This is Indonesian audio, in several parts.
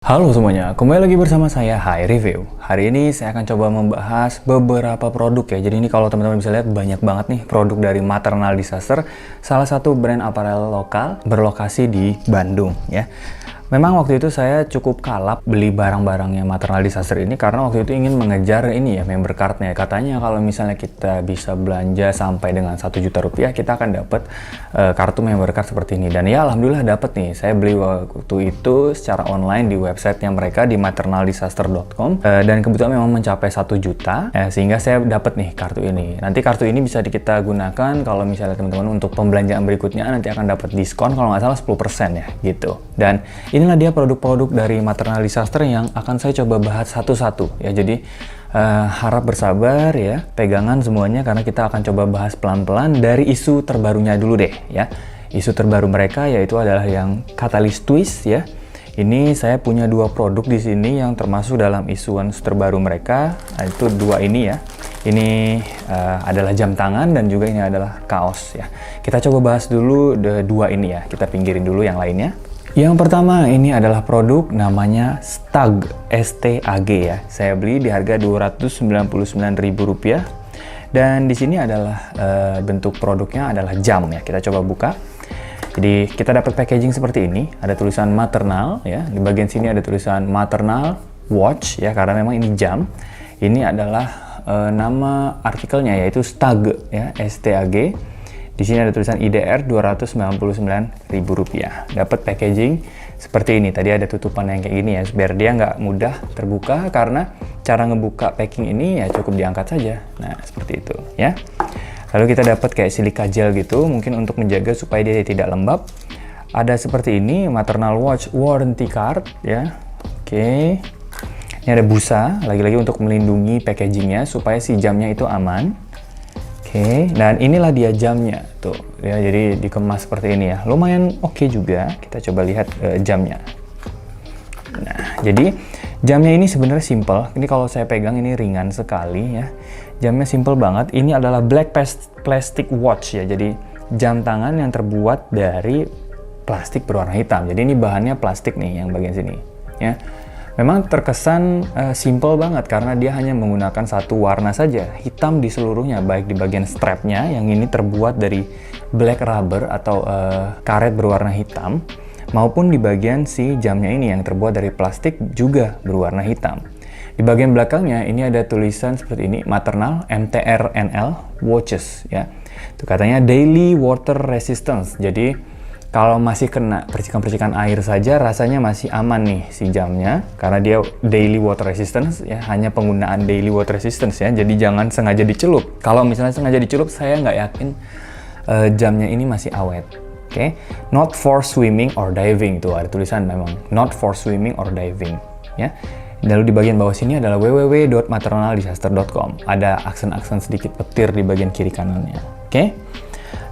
Halo semuanya, kembali lagi bersama saya Hai Review. Hari ini saya akan coba membahas beberapa produk ya. Jadi ini kalau teman-teman bisa lihat banyak banget nih produk dari Maternal Disaster, salah satu brand aparel lokal berlokasi di Bandung ya. Memang waktu itu saya cukup kalap beli barang-barangnya Maternal Disaster ini karena waktu itu ingin mengejar ini ya, member card-nya. Katanya kalau misalnya kita bisa belanja sampai dengan 1 juta rupiah, kita akan dapat kartu member card seperti ini. Dan ya alhamdulillah dapat nih. Saya beli waktu itu secara online di websitenya mereka di maternaldisaster.com dan kebetulan memang mencapai 1 juta sehingga saya dapat nih kartu ini. Nanti kartu ini bisa kita gunakan kalau misalnya teman-teman untuk pembelanjaan berikutnya nanti akan dapat diskon kalau nggak salah 10% ya gitu. Dan inilah dia produk-produk dari Maternal Disaster yang akan saya coba bahas satu-satu ya. Jadi harap bersabar ya, pegangan semuanya karena kita akan coba bahas pelan-pelan dari isu terbarunya dulu deh ya. Isu terbaru mereka yaitu adalah yang Catalyst Twist ya. Ini saya punya 2 produk di sini yang termasuk dalam isuan terbaru mereka. Nah, itu 2 ini ya. Ini adalah jam tangan dan juga ini adalah kaos ya. Kita coba bahas dulu 2 ini ya. Kita pinggirin dulu yang lainnya. Yang pertama ini adalah produk namanya Stag, S-T-A-G ya. Saya beli di harga Rp299.000 dan di sini adalah bentuk produknya adalah jam ya. Kita coba buka. Jadi kita dapat packaging seperti ini. Ada tulisan maternal ya. Di bagian sini ada tulisan maternal watch ya karena memang ini jam. Ini adalah nama artikelnya yaitu Stag ya, S-T-A-G. Di sini ada tulisan IDR Rp299.000. Dapat packaging seperti ini. Tadi ada tutupan yang kayak gini ya, biar dia nggak mudah terbuka karena cara ngebuka packing ini ya cukup diangkat saja. Nah, seperti itu ya. Lalu kita dapat kayak silika gel gitu, mungkin untuk menjaga supaya dia tidak lembab. Ada seperti ini, Maternal Watch Warranty Card ya. Oke. Ini ada busa, lagi-lagi untuk melindungi packagingnya supaya si jamnya itu aman. Oke, dan inilah dia jamnya tuh ya, jadi dikemas seperti ini ya, lumayan oke juga. Kita coba lihat jamnya. Nah, jadi jamnya ini sebenarnya simple. Ini kalau saya pegang ini ringan sekali ya. Jamnya simple banget. Ini adalah black plastic watch ya. Jadi jam tangan yang terbuat dari plastik berwarna hitam. Jadi ini bahannya plastik nih yang bagian sini ya. Memang terkesan simple banget karena dia hanya menggunakan satu warna saja, hitam di seluruhnya, baik di bagian strapnya yang ini terbuat dari black rubber atau karet berwarna hitam, maupun di bagian si jamnya ini yang terbuat dari plastik juga berwarna hitam. Di bagian belakangnya ini ada tulisan seperti ini, Maternal MTRNL Watches ya. Itu katanya Daily Water Resistance. Jadi kalau masih kena percikan-percikan air saja rasanya masih aman nih si jamnya karena dia daily water resistance ya, hanya penggunaan daily water resistance ya, jadi jangan sengaja dicelup. Kalau misalnya sengaja dicelup saya nggak yakin jamnya ini masih awet. Oke. Not for swimming or diving, itu ada tulisan memang not for swimming or diving ya. Lalu di bagian bawah sini adalah www.maternaldisaster.com, ada aksen-aksen sedikit petir di bagian kiri kanannya. Oke.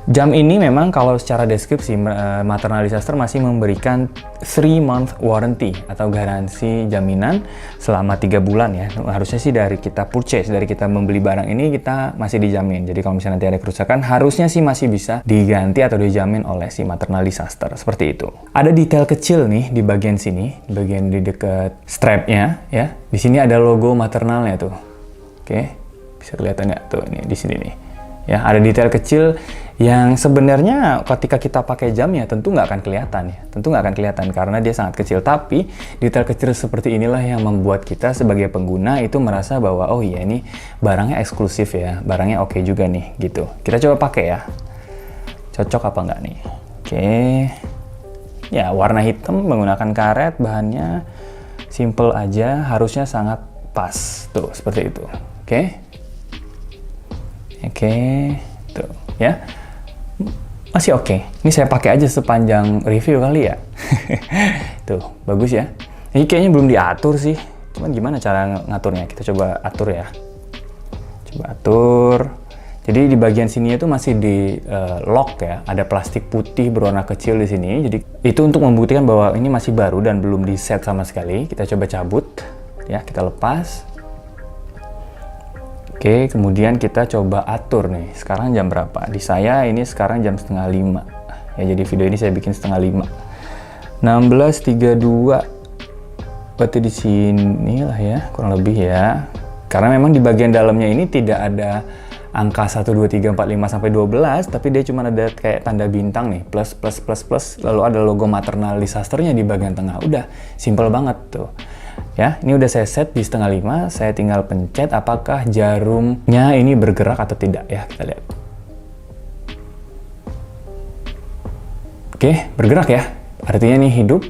Jam ini memang kalau secara deskripsi Maternal Disaster masih memberikan 3-month warranty atau garansi jaminan selama 3 bulan ya. Harusnya sih dari kita purchase, dari kita membeli barang ini kita masih dijamin. Jadi kalau misalnya nanti ada kerusakan harusnya sih masih bisa diganti atau dijamin oleh si Maternal Disaster, seperti itu. Ada detail kecil nih di bagian sini, bagian di dekat strapnya ya. Di sini ada logo maternalnya tuh. Oke, bisa kelihatan nggak tuh ini di sini nih. Ya, ada detail kecil yang sebenarnya ketika kita pakai jamnya tentu nggak akan kelihatan ya. Tentu nggak akan kelihatan karena dia sangat kecil. Tapi detail kecil seperti inilah yang membuat kita sebagai pengguna itu merasa bahwa oh iya ini barangnya eksklusif ya. Barangnya oke juga nih gitu. Kita coba pakai ya. Cocok apa nggak nih? Oke. Ya, warna hitam menggunakan karet, bahannya simple aja. Harusnya sangat pas. Tuh, seperti itu. Oke. Oke, tuh ya, masih oke. Ini saya pakai aja sepanjang review kali ya. Tuh, bagus ya. Ini kayaknya belum diatur sih. Cuman gimana cara ngaturnya? Kita coba atur ya. Coba atur. Jadi di bagian sini itu masih di lock ya. Ada plastik putih berwarna kecil di sini. Jadi itu untuk membuktikan bahwa ini masih baru dan belum di set sama sekali. Kita coba cabut ya. Kita lepas. Oke, kemudian kita coba atur nih. Sekarang jam berapa? Di saya ini sekarang jam 4:30. Ya, jadi video ini saya bikin 4:30. 16.32. berarti di sini lah ya, kurang lebih ya. Karena memang di bagian dalamnya ini tidak ada angka 1, 2, 3, 4, 5, sampai 12, tapi dia cuma ada kayak tanda bintang nih, plus, plus, plus, plus, lalu ada logo maternal disasternya di bagian tengah. Udah, simple banget tuh. Ya, ini udah saya set di 4:30, saya tinggal pencet apakah jarumnya ini bergerak atau tidak ya, kita lihat. Oke, bergerak ya, artinya ini hidup,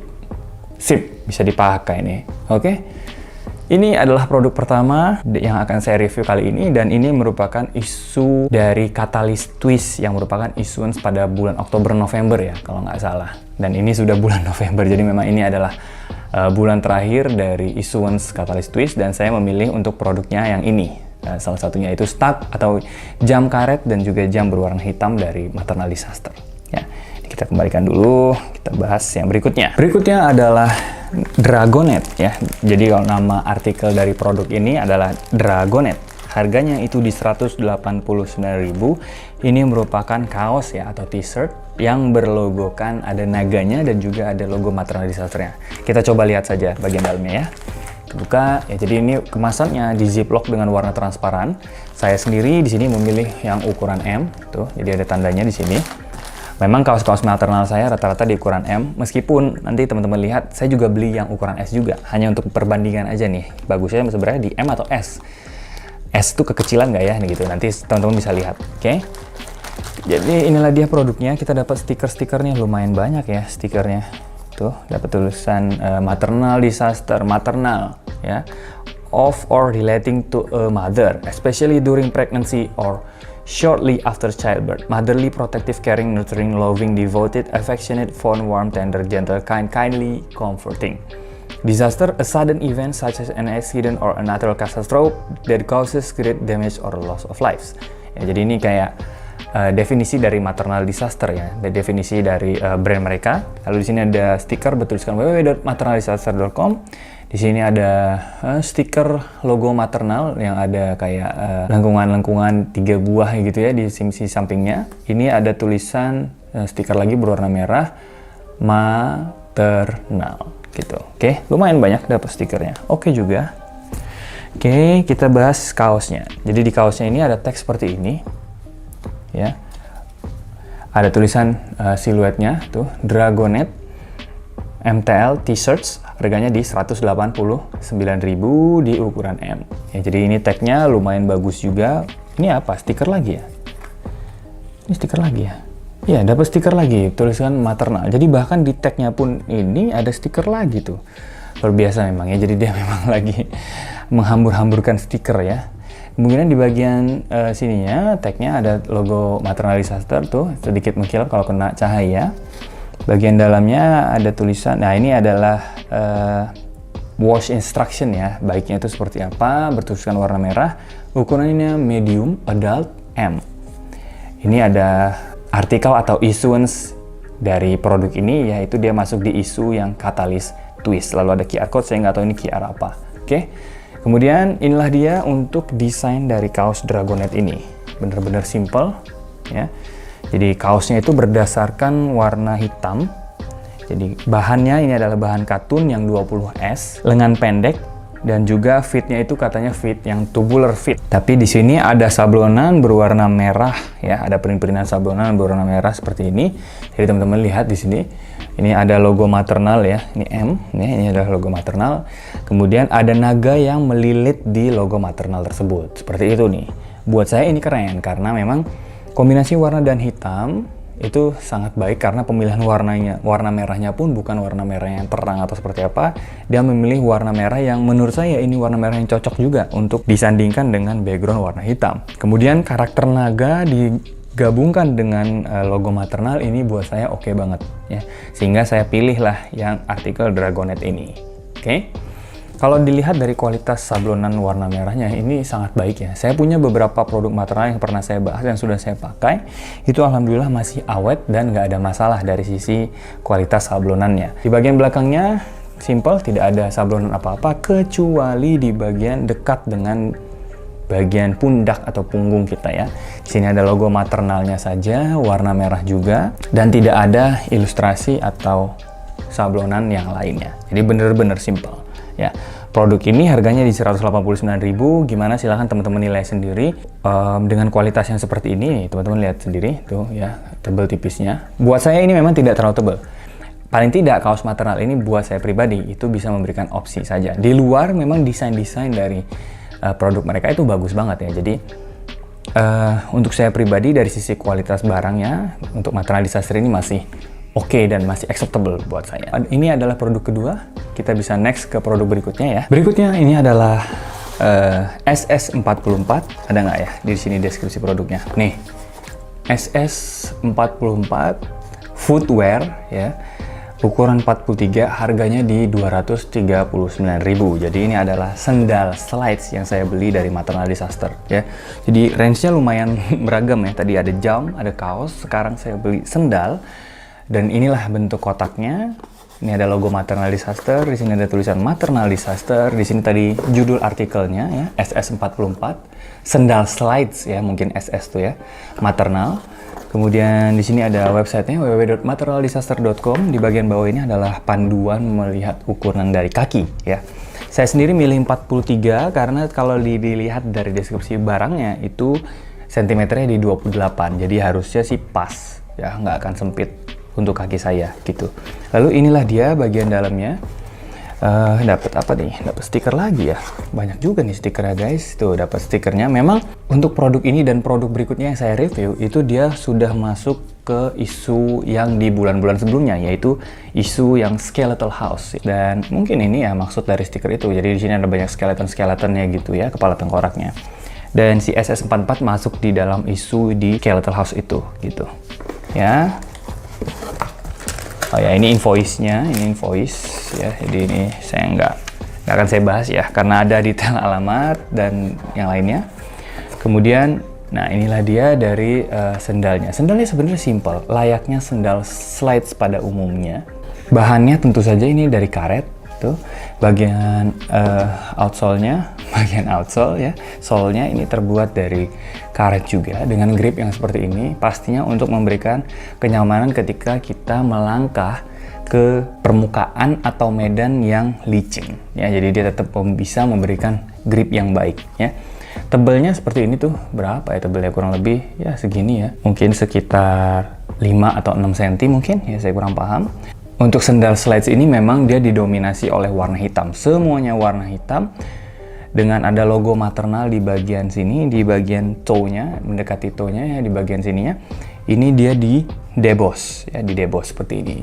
sip, bisa dipakai nih, oke. Ini adalah produk pertama yang akan saya review kali ini, dan ini merupakan isu dari Catalyst Twist yang merupakan issuance pada bulan Oktober-November ya, kalau nggak salah. Dan ini sudah bulan November, jadi memang ini adalah bulan terakhir dari issuance Catalyst Twist, dan saya memilih untuk produknya yang ini. Salah satunya itu stud atau jam karet dan juga jam berwarna hitam dari Maternal Disaster. Ya, kita kembalikan dulu, kita bahas yang berikutnya. Berikutnya adalah Dragonet ya. Jadi kalau nama artikel dari produk ini adalah Dragonet. Harganya itu di 189.000. Ini merupakan kaos ya atau t-shirt yang berlogokan ada naganya dan juga ada logo Maternal Disaster-nya. Kita coba lihat saja bagian dalamnya ya. Buka ya, jadi ini kemasannya di ziplock dengan warna transparan. Saya sendiri di sini memilih yang ukuran M tuh. Jadi ada tandanya di sini. Memang kaos-kaos maternal saya rata-rata di ukuran M, meskipun nanti teman-teman lihat saya juga beli yang ukuran S juga, hanya untuk perbandingan aja nih, bagusnya sebenarnya di M atau S. S itu kekecilan nggak ya, gitu, nanti teman-teman bisa lihat, oke? Jadi inilah dia produknya, kita dapat stiker-stikernya, lumayan banyak ya stikernya. Tuh, dapat tulisan Maternal Disaster, maternal, ya, of or relating to a mother, especially during pregnancy or shortly after childbirth. Motherly, protective, caring, nurturing, loving, devoted, affectionate, fond, warm, tender, gentle, kind, kindly, comforting. Disaster, a sudden event such as an accident or a natural catastrophe that causes great damage or loss of lives. Ya, jadi ini kayak definisi dari Maternal Disaster ya, definisi dari brand mereka. Lalu di sini ada stiker bertuliskan www.maternaldisaster.com. Di sini ada stiker logo maternal yang ada kayak lengkungan-lengkungan 3 buah gitu ya di sisi sampingnya. Ini ada tulisan stiker lagi berwarna merah, maternal gitu. Oke, lumayan banyak dapat stikernya. Oke juga. Oke, kita bahas kaosnya. Jadi di kaosnya ini ada teks seperti ini. Ya. Ada tulisan siluetnya tuh, Dragonet MTL T-shirts, harganya di 189.000 di ukuran M. Ya, jadi ini tagnya lumayan bagus juga. Ini apa? Stiker lagi ya? Ini stiker lagi ya? Iya, dapat stiker lagi, tulisan maternal. Jadi bahkan di tagnya pun ini ada stiker lagi tuh. Luar biasa memang ya, jadi dia memang lagi menghambur-hamburkan stiker ya. Kemudian di bagian sininya, tagnya ada logo Maternal Disaster tuh, sedikit mengkilap kalau kena cahaya. Bagian dalamnya ada tulisan, nah ini adalah wash instruction ya, baiknya itu seperti apa, bertuliskan warna merah, ukurannya medium, adult, M. Ini ada artikel atau issuance dari produk ini, yaitu dia masuk di isu yang Catalyst Twist. Lalu ada QR code, saya nggak tahu ini QR apa. Oke. Kemudian inilah dia untuk desain dari kaos Dragonet ini. Bener-bener simple ya. Jadi kaosnya itu berdasarkan warna hitam. Jadi bahannya ini adalah bahan katun yang 20S, lengan pendek, dan juga fitnya itu katanya fit yang tubular fit. Tapi di sini ada sablonan berwarna merah ya, ada print-printan sablonan berwarna merah seperti ini. Jadi teman-teman lihat di sini, ini ada logo maternal ya, ini M, ini adalah logo maternal. Kemudian ada naga yang melilit di logo maternal tersebut. Seperti itu nih. Buat saya ini keren karena memang kombinasi warna dan hitam itu sangat baik karena pemilihan warna merahnya pun bukan warna merah yang terang atau seperti apa. Dia memilih warna merah yang menurut saya ini warna merah yang cocok juga untuk disandingkan dengan background warna hitam. Kemudian karakter naga digabungkan dengan logo maternal ini buat saya oke banget ya. Sehingga saya pilihlah yang artikel Dragonet ini. Oke. Kalau dilihat dari kualitas sablonan warna merahnya ini sangat baik ya. Saya punya beberapa produk maternal yang pernah saya bahas yang sudah saya pakai. Itu alhamdulillah masih awet dan nggak ada masalah dari sisi kualitas sablonannya. Di bagian belakangnya simple, tidak ada sablonan apa-apa kecuali di bagian dekat dengan bagian pundak atau punggung kita ya. Di sini ada logo maternalnya saja, warna merah juga, dan tidak ada ilustrasi atau sablonan yang lainnya. Jadi bener-bener simple. Ya, produk ini harganya di 189.000. Gimana, silahkan teman-teman nilai sendiri. Dengan kualitas yang seperti ini, teman-teman lihat sendiri tuh ya, tebal tipisnya. Buat saya ini memang tidak terlalu tebal. Paling tidak kaos maternal ini buat saya pribadi itu bisa memberikan opsi saja. Di luar memang desain-desain dari produk mereka itu bagus banget ya. Jadi untuk saya pribadi dari sisi kualitas barangnya untuk maternal disaster ini masih oke dan masih acceptable buat saya. Ini adalah produk kedua. Kita bisa next ke produk berikutnya ya. Berikutnya ini adalah SS44. Ada nggak ya di sini deskripsi produknya? Nih, SS44 footwear ya. Ukuran 43, harganya di 239.000. Jadi ini adalah sendal slides yang saya beli dari Maternal Disaster ya. Jadi range-nya lumayan beragam ya. Tadi ada jam, ada kaos, sekarang saya beli sendal. Dan inilah bentuk kotaknya. Ini ada logo Maternal Disaster, di sini ada tulisan Maternal Disaster, di sini tadi judul artikelnya ya, SS44. Sendal slides ya, mungkin SS tuh ya. Maternal. Kemudian di sini ada websitenya www.maternaldisaster.com. Di bagian bawah ini adalah panduan melihat ukuran dari kaki ya. Saya sendiri milih 43 karena kalau dilihat dari deskripsi barangnya itu sentimeternya di 28. Jadi harusnya sih pas ya, nggak akan sempit untuk kaki saya gitu. Lalu inilah dia bagian dalamnya. Dapat apa nih? Dapat stiker lagi ya. Banyak juga nih stikernya guys. Tuh dapat stikernya. Memang untuk produk ini dan produk berikutnya yang saya review itu dia sudah masuk ke isu yang di bulan-bulan sebelumnya, yaitu isu yang skeletal house. Dan mungkin ini ya maksud dari stiker itu. Jadi di sini ada banyak skeleton-skeletonnya gitu ya, kepala tengkoraknya. Dan si SS44 masuk di dalam isu di skeletal house itu gitu. Ya. Oh ya, ini invoice-nya, ini invoice ya. Jadi ini saya nggak akan saya bahas ya, karena ada detail alamat dan yang lainnya. Kemudian, nah inilah dia dari sendalnya. Sendalnya sebenarnya simple, layaknya sendal slides pada umumnya. Bahannya tentu saja ini dari karet. Tuh, bagian outsole-nya, bagian outsole ya, sole-nya ini terbuat dari karet juga dengan grip yang seperti ini, pastinya untuk memberikan kenyamanan ketika kita melangkah ke permukaan atau medan yang licin ya. Jadi dia tetap bisa memberikan grip yang baik ya. Tebelnya seperti ini tuh, berapa ya tebelnya, kurang lebih ya segini ya, mungkin sekitar 5 atau 6 cm mungkin ya, saya kurang paham. Untuk sendal slides ini memang dia didominasi oleh warna hitam. Semuanya warna hitam dengan ada logo Maternal di bagian sini, di bagian toe-nya, mendekati toe-nya ya, di bagian sininya. Ini dia di deboss ya, di deboss seperti ini.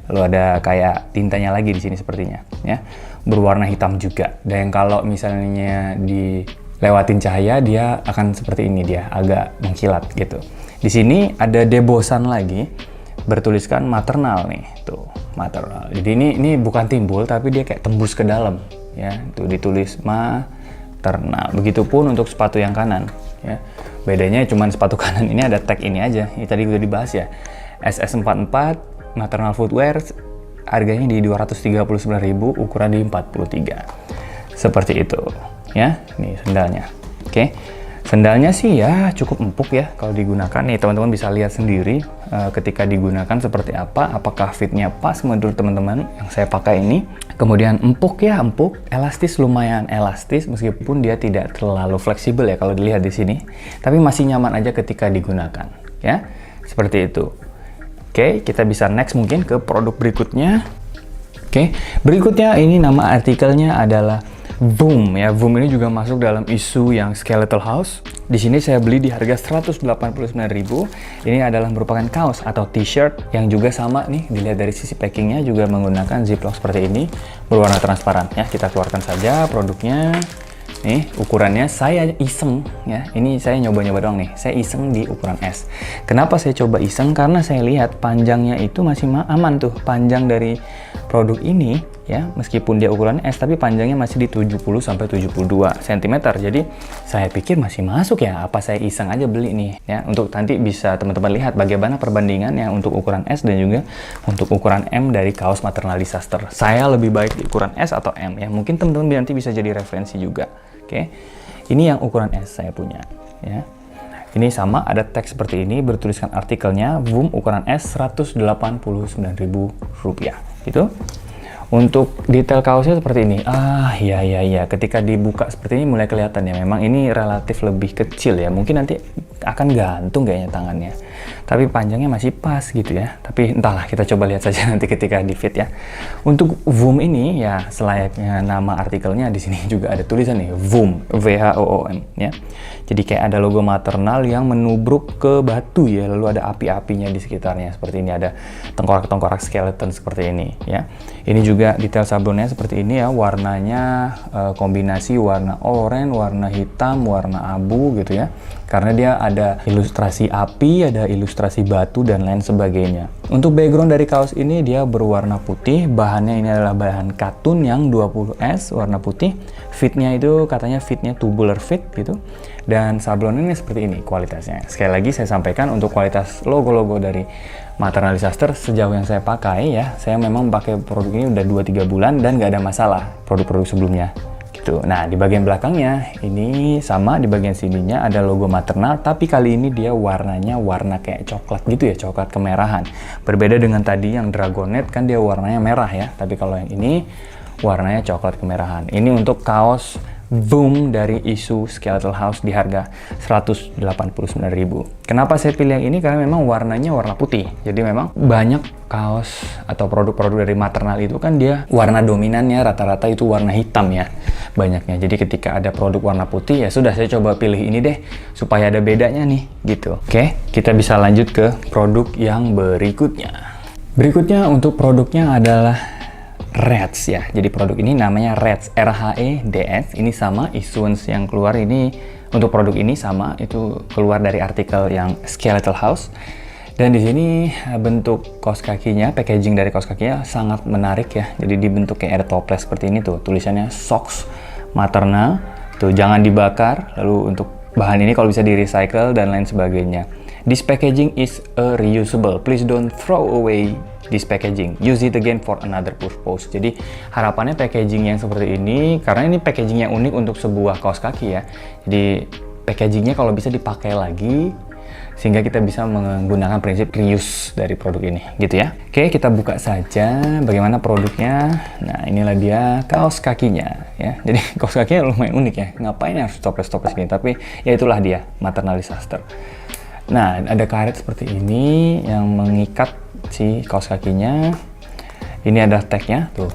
Lalu ada kayak tintanya lagi di sini sepertinya ya. Berwarna hitam juga. Dan kalau misalnya dilewatin cahaya dia akan seperti ini, dia agak mengkilat gitu. Di sini ada debossan lagi. Bertuliskan Maternal nih, tuh Maternal. Jadi ini bukan timbul tapi dia kayak tembus ke dalam ya. Tuh ditulis Maternal. Begitupun untuk sepatu yang kanan ya. Bedanya cuma sepatu kanan ini ada tag ini aja. Ini tadi udah dibahas ya. SS44 Maternal footwear harganya di 239.000, ukuran di 43. Seperti itu ya. Nih sendalnya. Oke. Sendalnya sih ya cukup empuk ya kalau digunakan. Nih teman-teman bisa lihat sendiri ketika digunakan seperti apa. Apakah fitnya pas menurut teman-teman yang saya pakai ini. Kemudian empuk ya, empuk. Elastis, lumayan elastis meskipun dia tidak terlalu fleksibel ya kalau dilihat di sini. Tapi masih nyaman aja ketika digunakan ya. Seperti itu. Oke, kita bisa next mungkin ke produk berikutnya. Oke, berikutnya ini nama artikelnya adalah Voom ya. Voom ini juga masuk dalam isu yang skeletal house. Di sini saya beli di harga 189.000. Ini adalah merupakan kaos atau t-shirt yang juga sama nih, dilihat dari sisi packingnya juga menggunakan ziplock seperti ini, berwarna transparan ya. Kita keluarkan saja produknya. Nih ukurannya saya iseng ya, ini saya nyoba-nyoba doang nih, saya iseng di ukuran S. Kenapa saya coba iseng? Karena saya lihat panjangnya itu masih aman tuh, panjang dari produk ini ya, meskipun dia ukuran S tapi panjangnya masih di 70-72 cm. Jadi saya pikir masih masuk ya, apa saya iseng aja beli nih ya. Untuk nanti bisa teman-teman lihat bagaimana perbandingannya untuk ukuran S dan juga untuk ukuran M dari kaos Maternal Disaster. Saya lebih baik di ukuran S atau M ya, mungkin teman-teman nanti bisa jadi referensi juga. Oke, ini yang ukuran S saya punya ya. Ini sama, ada teks seperti ini, bertuliskan artikelnya Voom ukuran S 189.000 rupiah gitu. Untuk detail kaosnya seperti ini. Iya. Ketika dibuka seperti ini mulai kelihatan ya. Memang ini relatif lebih kecil ya. Mungkin nanti akan gantung kayaknya tangannya. Tapi panjangnya masih pas gitu ya. Tapi entahlah, kita coba lihat saja nanti ketika di fit ya. Untuk Voom ini ya selayaknya nama artikelnya, di sini juga ada tulisan nih, Voom, VHOOM ya. Jadi kayak ada logo maternal yang menubruk ke batu ya. Lalu ada api-apinya di sekitarnya seperti ini. Ada tengkorak-tengkorak skeleton seperti ini ya. Ini juga detail sablonnya seperti ini ya, warnanya kombinasi warna oranye, warna hitam, warna abu gitu ya. Karena dia ada ilustrasi api, ada ilustrasi batu dan lain sebagainya. Untuk background dari kaos ini dia berwarna putih, bahannya ini adalah bahan katun yang 20S warna putih. Fitnya itu katanya fitnya tubular fit gitu. Dan sablon ini seperti ini kualitasnya. Sekali lagi saya sampaikan untuk kualitas logo-logo dari Maternal Disaster sejauh yang saya pakai ya, saya memang pakai produk ini udah 2-3 bulan dan nggak ada masalah produk-produk sebelumnya gitu. Nah di bagian belakangnya ini sama, di bagian sininya ada logo maternal, tapi kali ini dia warnanya warna kayak coklat gitu ya, coklat kemerahan. Berbeda dengan tadi yang Dragonet kan dia warnanya merah ya, tapi kalau yang ini warnanya coklat kemerahan. Ini untuk kaos Voom dari Isu Skeletal House di harga 189.000. Kenapa saya pilih yang ini? Karena memang warnanya warna putih. Jadi memang banyak kaos atau produk-produk dari maternal itu kan dia warna dominannya rata-rata itu warna hitam ya banyaknya. Jadi ketika ada produk warna putih ya sudah, saya coba pilih ini deh supaya ada bedanya nih gitu. Oke, kita bisa lanjut ke produk yang berikutnya. Berikutnya untuk produknya adalah Reds ya. Jadi produk ini namanya Reds, RHEDS. Ini sama issuance yang keluar ini untuk produk ini sama, itu keluar dari artikel yang Skeletal House. Dan di sini bentuk kaos kakinya, packaging dari kaos kakinya sangat menarik ya. Jadi dibentuk kayak ada toples seperti ini tuh. Tulisannya socks maternal. Tuh jangan dibakar. Lalu untuk bahan ini kalau bisa di recycle dan lain sebagainya. This packaging is reusable. Please don't throw away this packaging. Use it again for another purpose. Jadi harapannya packaging yang seperti ini, karena ini packaging yang unik untuk sebuah kaos kaki ya. Jadi packagingnya kalau bisa dipakai lagi, sehingga kita bisa menggunakan prinsip reuse dari produk ini, gitu ya. Oke, kita buka saja bagaimana produknya. Nah, inilah dia kaos kakinya ya. Jadi kaos kakinya lumayan unik ya. Ngapain harus toples-toples gini? Tapi ya itulah dia, Maternal Disaster. Nah, ada karet seperti ini yang mengikat si kaos kakinya. Ini ada tagnya tuh.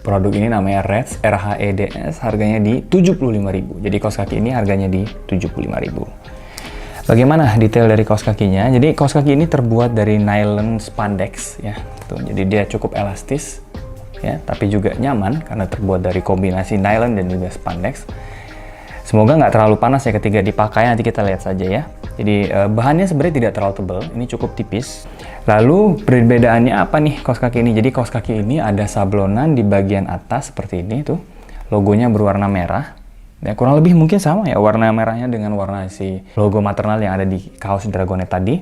Produk ini namanya Reds, RHEDS, harganya di 75.000. Jadi kaos kaki ini harganya di 75.000. Bagaimana detail dari kaos kakinya? Jadi kaos kaki ini terbuat dari nylon spandex ya. Tuh, jadi dia cukup elastis ya, tapi juga nyaman karena terbuat dari kombinasi nylon dan juga spandex. Semoga nggak terlalu panas ya ketika dipakai, nanti kita lihat saja ya. Jadi bahannya sebenarnya tidak terlalu tebal, ini cukup tipis. Lalu perbedaannya apa nih kaos kaki ini? Jadi kaos kaki ini ada sablonan di bagian atas seperti ini tuh. Logonya berwarna merah. Ya, kurang lebih mungkin sama ya warna merahnya dengan warna si logo maternal yang ada di kaos Dragonet tadi.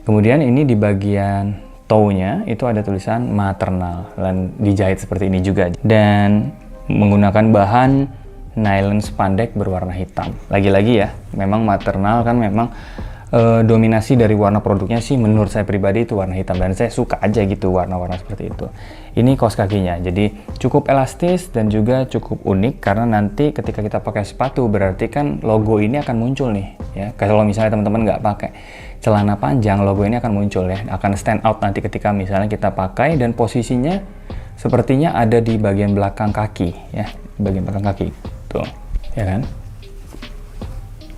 Kemudian ini di bagian toe-nya itu ada tulisan maternal dan dijahit seperti ini juga. Dan menggunakan bahan nylon spandex berwarna hitam. Lagi-lagi ya, memang maternal kan memang dominasi dari warna produknya sih menurut saya pribadi itu warna hitam, dan saya suka aja gitu warna-warna seperti itu. Ini kaos kakinya, jadi cukup elastis dan juga cukup unik karena nanti ketika kita pakai sepatu berarti kan logo ini akan muncul nih ya. Kalau misalnya teman-teman nggak pakai celana panjang, logo ini akan muncul ya, akan stand out nanti ketika misalnya kita pakai, dan posisinya sepertinya ada di bagian belakang kaki ya, bagian belakang kaki tuh ya kan.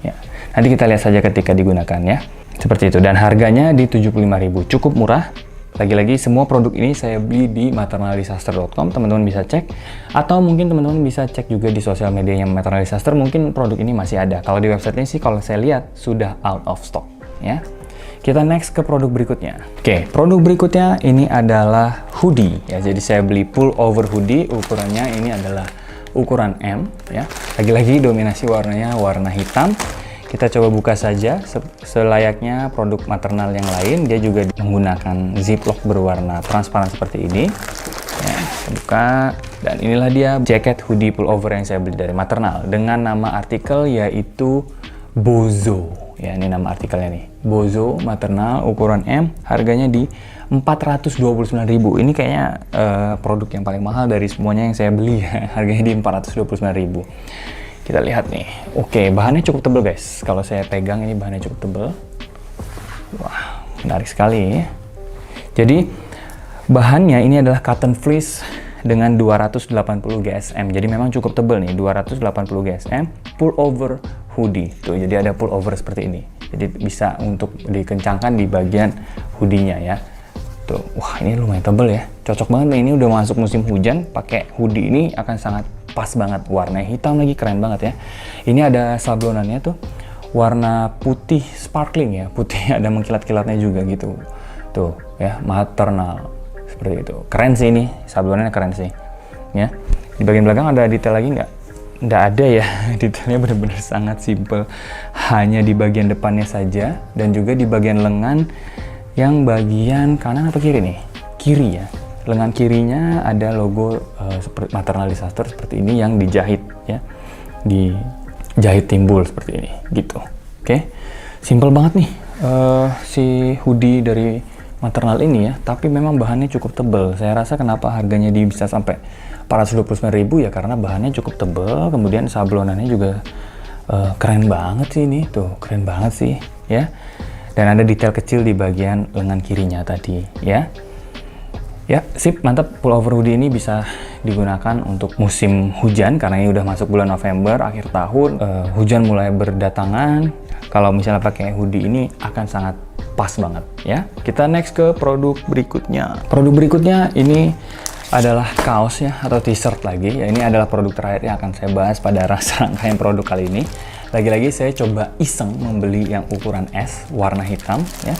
Ya, nanti kita lihat saja ketika digunakan ya. Seperti itu, dan harganya di 75.000. Cukup murah. Lagi-lagi semua produk ini saya beli di maternaldisaster.com. Teman-teman bisa cek, atau mungkin teman-teman bisa cek juga di sosial medianya Maternal Disaster. Mungkin produk ini masih ada. Kalau di website ini sih kalau saya lihat sudah out of stock ya. Kita next ke produk berikutnya. Oke, produk berikutnya ini adalah hoodie ya. Jadi saya beli pullover hoodie, ukurannya ini adalah ukuran M ya. Lagi-lagi dominasi warnanya warna hitam. Kita coba buka saja selayaknya produk maternal yang lain. Dia juga menggunakan ziplock berwarna transparan seperti ini ya, buka, dan inilah dia jaket hoodie pullover yang saya beli dari maternal dengan nama artikel yaitu Bozo ya, ini nama artikelnya nih. Bozo maternal ukuran M, harganya di 429.000. Ini kayaknya produk yang paling mahal dari semuanya yang saya beli ya. Harganya di 429.000. Kita lihat nih. Oke, bahannya cukup tebal guys. Kalau saya pegang ini bahannya cukup tebal. Wah, menarik sekali ya. Jadi bahannya ini adalah cotton fleece dengan 280 GSM. Jadi memang cukup tebal nih, 280 GSM, pullover hoodie. Tuh, jadi ada pullover seperti ini. Jadi bisa untuk dikencangkan di bagian hoodie-nya ya. Tuh, wah ini lumayan tebal ya. Cocok banget nih, ini udah masuk musim hujan, pakai hoodie ini akan sangat pas banget. Warna hitam lagi, keren banget ya. Ini ada sablonannya tuh, warna putih sparkling ya. Putih ada mengkilat-kilatnya juga gitu. Tuh ya, maternal. Seperti itu. Keren sih ini, sablonannya keren sih. Ya. Di bagian belakang ada detail lagi nggak? Nggak ada ya. Detailnya benar-benar sangat simple. Hanya di bagian depannya saja dan juga di bagian lengan yang bagian kanan atau kiri nih? Kiri ya. Lengan kirinya ada logo seperti maternal disaster seperti ini yang dijahit ya. Dijahit timbul seperti ini gitu. Oke. Simple banget nih si hoodie dari maternal ini ya, tapi memang bahannya cukup tebal. Saya rasa kenapa harganya bisa sampai 429.000 ya karena bahannya cukup tebal, kemudian sablonannya juga keren banget sih ini, tuh keren banget sih ya. Dan ada detail kecil di bagian lengan kirinya tadi ya. Ya, sip, mantap. Pullover hoodie ini bisa digunakan untuk musim hujan karena ini udah masuk bulan November, akhir tahun, hujan mulai berdatangan. Kalau misalnya pakai hoodie ini akan sangat pas banget ya. Kita next ke produk berikutnya. Produk berikutnya ini adalah kaos ya, atau t-shirt lagi ya. Ini adalah produk terakhir yang akan saya bahas pada rangkaian produk kali ini. Lagi-lagi saya coba iseng membeli yang ukuran S warna hitam ya.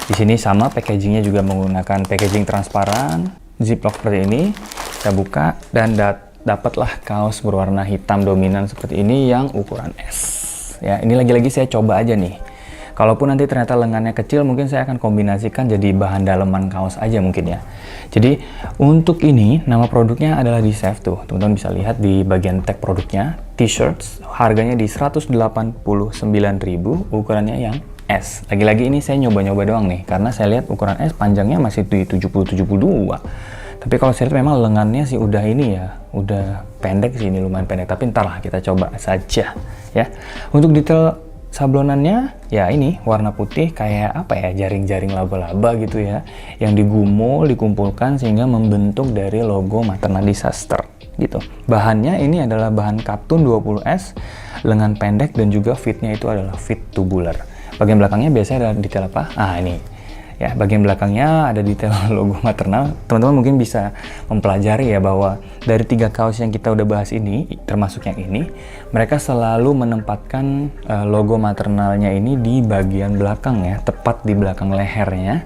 Di sini sama, packagingnya juga menggunakan packaging transparan, ziplock seperti ini. Saya buka dan dapatlah kaos berwarna hitam dominan seperti ini yang ukuran S. Ya, ini lagi-lagi saya coba aja nih. Kalaupun nanti ternyata lengannya kecil, mungkin saya akan kombinasikan jadi bahan daleman kaos aja mungkin ya. Jadi untuk ini, nama produknya adalah di Save tuh. Teman-teman bisa lihat di bagian tag produknya, t-shirts, harganya di 189.000, ukurannya yang S. Lagi-lagi ini saya nyoba-nyoba doang nih, karena saya lihat ukuran S panjangnya masih di 70-72. Tapi kalau saya lihat memang lengannya sih udah ini ya, udah pendek sih, ini lumayan pendek. Tapi ntar lah kita coba saja ya. Untuk detail sablonannya ya ini warna putih kayak apa ya, jaring-jaring laba-laba gitu ya, yang digumul, dikumpulkan sehingga membentuk dari logo maternal disaster gitu. Bahannya ini adalah bahan katun 20S, lengan pendek dan juga fitnya itu adalah fit tubular. Bagian belakangnya biasanya ada detail apa? Ini ya, bagian belakangnya ada detail logo maternal. Teman-teman mungkin bisa mempelajari ya bahwa dari 3 kaos yang kita udah bahas ini, termasuk yang ini, mereka selalu menempatkan logo maternalnya ini di bagian belakang ya, tepat di belakang lehernya,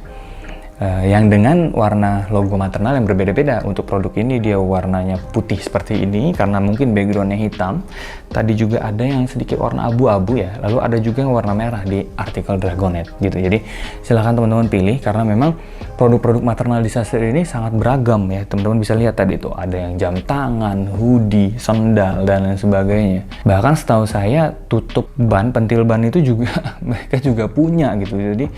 yang dengan warna logo maternal yang berbeda-beda. Untuk produk ini dia warnanya putih seperti ini karena mungkin backgroundnya hitam. Tadi juga ada yang sedikit warna abu-abu ya, lalu ada juga yang warna merah di artikel Dragonet gitu. Jadi silahkan teman-teman pilih karena memang produk-produk maternal disaster ini sangat beragam ya. Teman-teman bisa lihat tadi tuh ada yang jam tangan, hoodie, sandal dan lain sebagainya. Bahkan setahu saya tutup ban, pentil ban itu juga mereka juga punya gitu. Jadi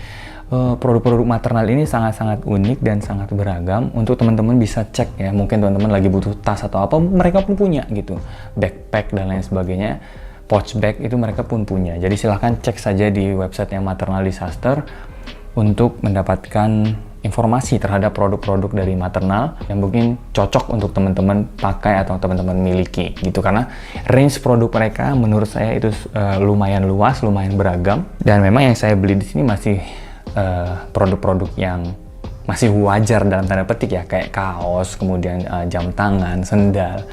produk-produk maternal ini sangat-sangat unik dan sangat beragam. Untuk teman-teman bisa cek ya, mungkin teman-teman lagi butuh tas atau apa, mereka pun punya gitu, backpack dan lain sebagainya, pouch bag itu mereka pun punya. Jadi silahkan cek saja di website yang Maternal Disaster untuk mendapatkan informasi terhadap produk-produk dari maternal yang mungkin cocok untuk teman-teman pakai atau teman-teman miliki gitu. Karena range produk mereka menurut saya itu lumayan luas, lumayan beragam, dan memang yang saya beli di sini masih produk-produk yang masih wajar dalam tanda petik ya, kayak kaos, kemudian jam tangan, sendal.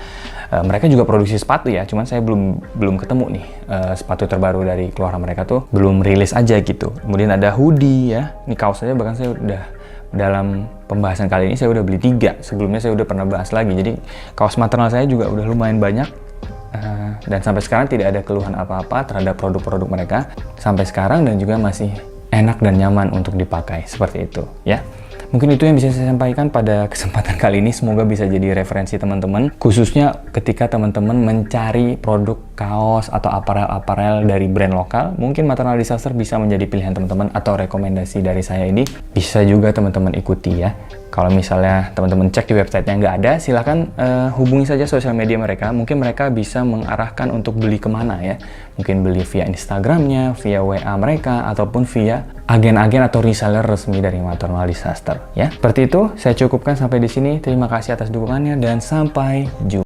Mereka juga produksi sepatu ya, cuman saya belum ketemu nih sepatu terbaru dari keluaran mereka tuh, belum rilis aja gitu. Kemudian ada hoodie ya, ini kaos saja bahkan saya udah, dalam pembahasan kali ini saya udah beli 3, sebelumnya saya udah pernah bahas lagi. Jadi kaos maternal saya juga udah lumayan banyak, dan sampai sekarang tidak ada keluhan apa-apa terhadap produk-produk mereka sampai sekarang, dan juga masih enak dan nyaman untuk dipakai seperti itu ya. Mungkin itu yang bisa saya sampaikan pada kesempatan kali ini. Semoga bisa jadi referensi teman-teman, khususnya ketika teman-teman mencari produk kaos atau aparel-aparel dari brand lokal. Mungkin Maternal Disaster bisa menjadi pilihan teman-teman, atau rekomendasi dari saya ini bisa juga teman-teman ikuti ya. Kalau misalnya teman-teman cek di websitenya nggak ada, silahkan hubungi saja sosial media mereka. Mungkin mereka bisa mengarahkan untuk beli kemana ya. Mungkin beli via Instagramnya, via WA mereka, ataupun via agen-agen atau reseller resmi dari Maternal Disaster ya. Seperti itu, saya cukupkan sampai di sini. Terima kasih atas dukungannya dan sampai jumpa.